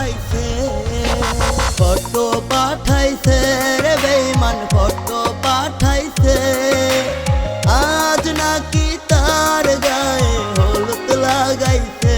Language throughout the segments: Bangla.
পাঠাইছে, ফটো পাঠাইছে রে বেঈমান ফটো পাঠাইছে। আজ নাকি তার গায়ে হলুদ লাগাইছে।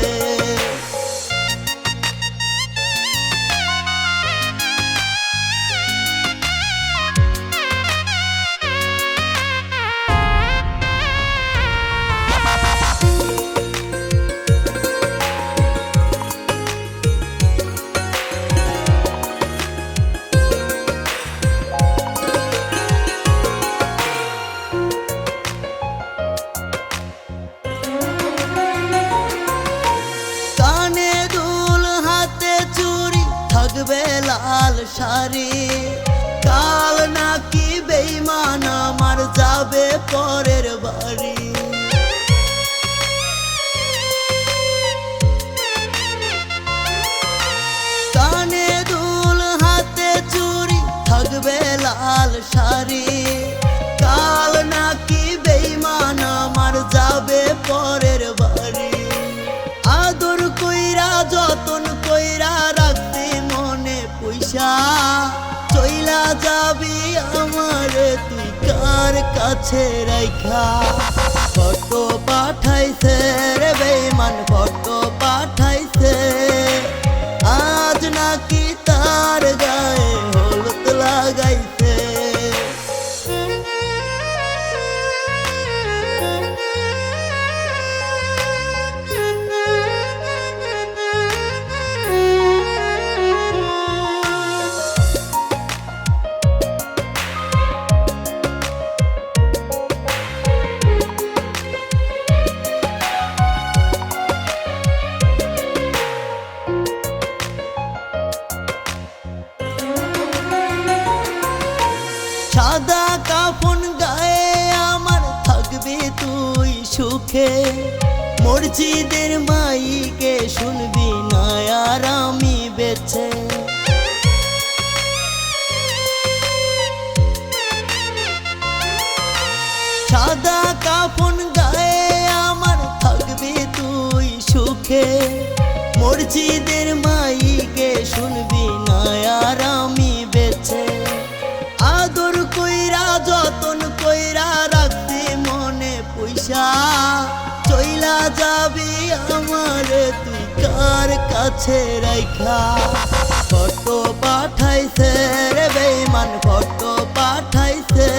থাকবে লাল শাড়ি, কাল নাকি বেঈমান আমার যাবে পরের বাড়ি। কানে দুল হাতে চুড়ি থাকবে লাল শাড়ি, কাল নাকি বেঈমান আমার যাবে পরের বাড়ি। আদর কইরা যতন কইরা রাখতে মনে পয়সা, চইলা যাবি আমার তুই কার কাছে রাইখা। ফটো পাঠাইছে রে বেঈমান ফটো পাঠাইছে। আজ নাকি তার গায়ে হলুদ লাগাইছে। সাদা কাফন গায়ে আমার থাকবি তুই সুখে, মসজিদের মাইকে শুনবি না আর আমি বেঁচে। সাদা কাফন গায়ে আমার থাকবি তুই সুখে, মসজিদের মাইকে শুনবি না আর আমি বেঁচে। আদর কইরা যতন কইরা রাখতে মনে পয়সা, চইলা যাবি আমার তুই কার কাছে রাইখা। ফটো পাঠাইছে রে বেঈমান ফটো পাঠাইছে।